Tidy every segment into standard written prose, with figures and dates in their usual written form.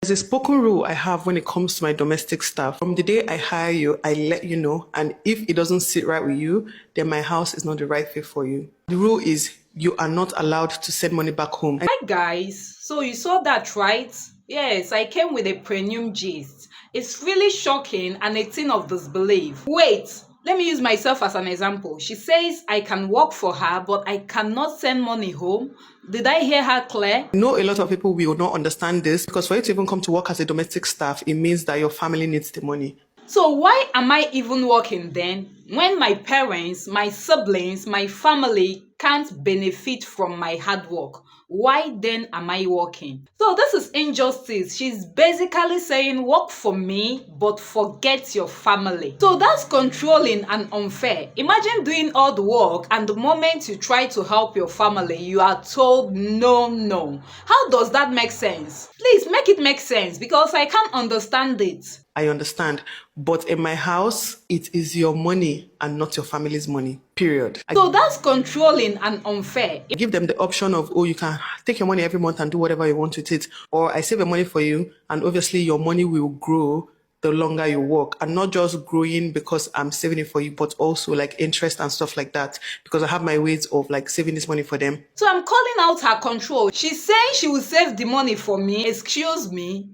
There's a spoken rule I have when it comes to my domestic staff. From the day I hire you, I let you know, and if it doesn't sit right with you, then my house is not the right fit for you. The rule is you are not allowed to send money back home. Hi guys, so you saw that, right? Yes, I came with a premium gist. It's really shocking and a thing of disbelief. Wait, let me use myself as an example. She says I can work for her, but I cannot send money home. Did I hear her clear? I know a lot of people will not understand this because for you to even come to work as a domestic staff, it means that your family needs the money. So why am I even working then when my parents, my siblings, my family can't benefit from my hard work? Why then am I working? So this is injustice. She's basically saying work for me but forget your family. So that's controlling and unfair. Imagine doing all the work and the moment you try to help your family, you are told no. How does that make sense? Please make it make sense because I can't understand it. I understand. But in my house, it is your money and not your family's money. Period. So that's controlling and unfair. I give them the option of, oh, you can take your money every month and do whatever you want with it. Or I save your money for you, and obviously your money will grow the longer you work. And not just growing because I'm saving it for you, but also like interest and stuff like that. Because I have my ways of like saving this money for them. So I'm calling out her control. She's saying she will save the money for me. Excuse me.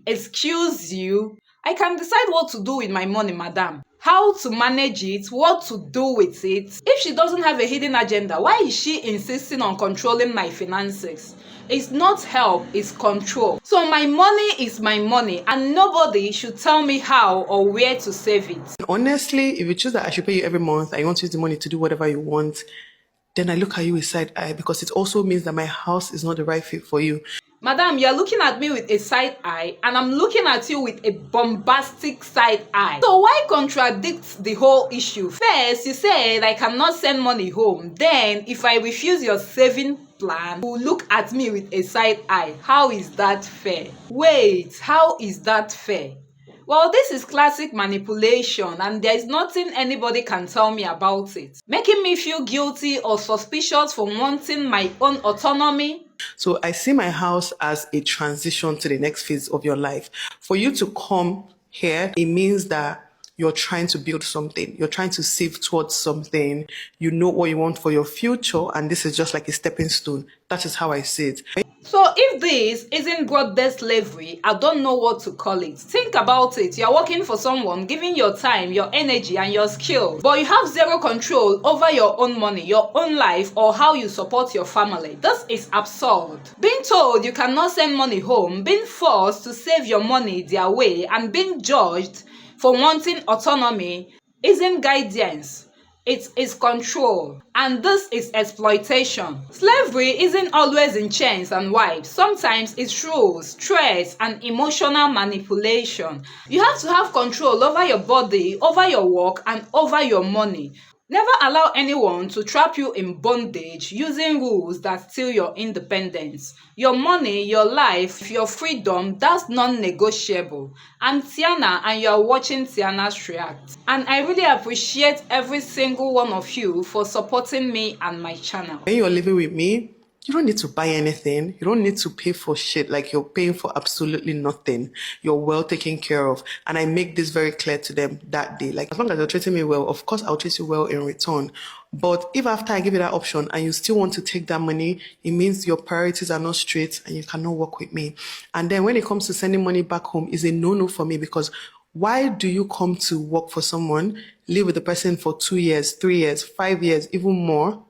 Excuse you. I can decide what to do with my money, madam. How to manage it, what to do with it. If she doesn't have a hidden agenda, why is she insisting on controlling my finances? It's not help, it's control. So my money is my money and nobody should tell me how or where to save it. Honestly, if you choose that I should pay you every month and you want to use the money to do whatever you want, then I look at you with side eye because it also means that my house is not the right fit for you. Madam, you're looking at me with a side eye and I'm looking at you with a bombastic side eye. So why contradict the whole issue? First, you said I cannot send money home. Then, if I refuse your saving plan, you look at me with a side eye. How is that fair? Wait, how is that fair? Well, this is classic manipulation and there is nothing anybody can tell me about it. Making me feel guilty or suspicious for wanting my own autonomy. So I see my house as a transition to the next phase of your life. For you to come here, it means that you're trying to build something. You're trying to save towards something. You know what you want for your future, and this is just like a stepping stone. That is how I see it. So if this isn't God-based slavery, I don't know what to call it. Think about it. You're working for someone, giving your time, your energy, and your skill. But you have zero control over your own money, your own life, or how you support your family. This is absurd. Being told you cannot send money home, being forced to save your money their way, and being judged for wanting autonomy isn't guidance. It is control, and this is exploitation. Slavery isn't always in chains and wipes. Sometimes it's rules, stress, and emotional manipulation. You have to have control over your body, over your work, and over your money. Never allow anyone to trap you in bondage using rules that steal your independence. Your money, your life, your freedom, that's non-negotiable. I'm Tiana and you're watching Tiana's React. And I really appreciate every single one of you for supporting me and my channel. When you're living with me, you don't need to buy anything. You don't need to pay for shit. Like you're paying for absolutely nothing. You're well taken care of. And I make this very clear to them that day. Like as long as you're treating me well, of course I'll treat you well in return. But if after I give you that option and you still want to take that money, it means your priorities are not straight and you cannot work with me. And then when it comes to sending money back home, is a no-no for me because why do you come to work for someone, live with the person for 2 years, 3 years, 5 years, even more?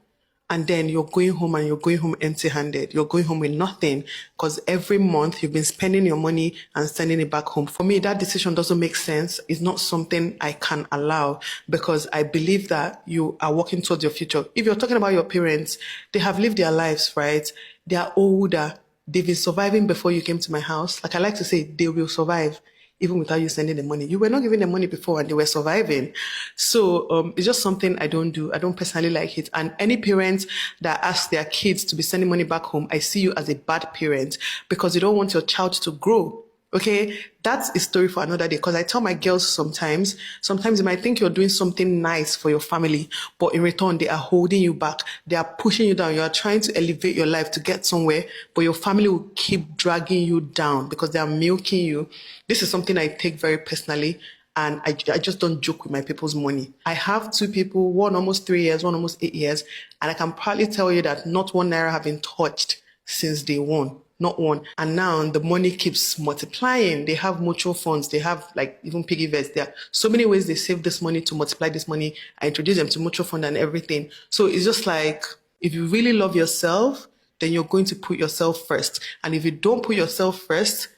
And then you're going home and you're going home empty-handed. You're going home with nothing because every month you've been spending your money and sending it back home. For me, that decision doesn't make sense. It's not something I can allow because I believe that you are working towards your future. If you're talking about your parents, they have lived their lives, right? They are older. They've been surviving before you came to my house. Like I like to say, they will survive even without you sending the money. You were not giving them money before and they were surviving. So it's just something I don't do. I don't personally like it. And any parents that ask their kids to be sending money back home, I see you as a bad parent because you don't want your child to grow. Okay, that's a story for another day. Because I tell my girls sometimes you might think you're doing something nice for your family, but in return, they are holding you back. They are pushing you down. You are trying to elevate your life to get somewhere, but your family will keep dragging you down because they are milking you. This is something I take very personally. And I just don't joke with my people's money. I have two people, one almost 3 years, one almost 8 years, and I can proudly tell you that not one naira have been touched since day one, not one. And now the money keeps multiplying. They have mutual funds. They have like even piggy vests. There are so many ways they save this money to multiply this money. I introduce them to mutual fund and everything. So it's just like, if you really love yourself, then you're going to put yourself first. And if you don't put yourself first,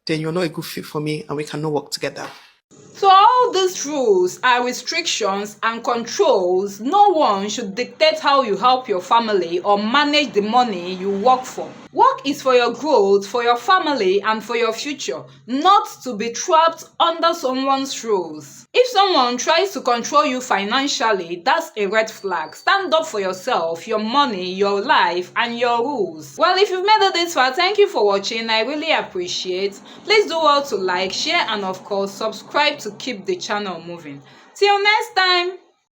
then you're not a good fit for me and we cannot work together. So all these rules are restrictions and controls. No one should dictate how you help your family or manage the money you work for. Work is for your growth, for your family, and for your future, not to be trapped under someone's rules. If someone tries to control you financially, that's a red flag. Stand up for yourself, your money, your life, and your rules. Well, if you've made it this far, thank you for watching. I really appreciate. Please do well to like, share, and of course, subscribe to keep the channel moving. Till next time.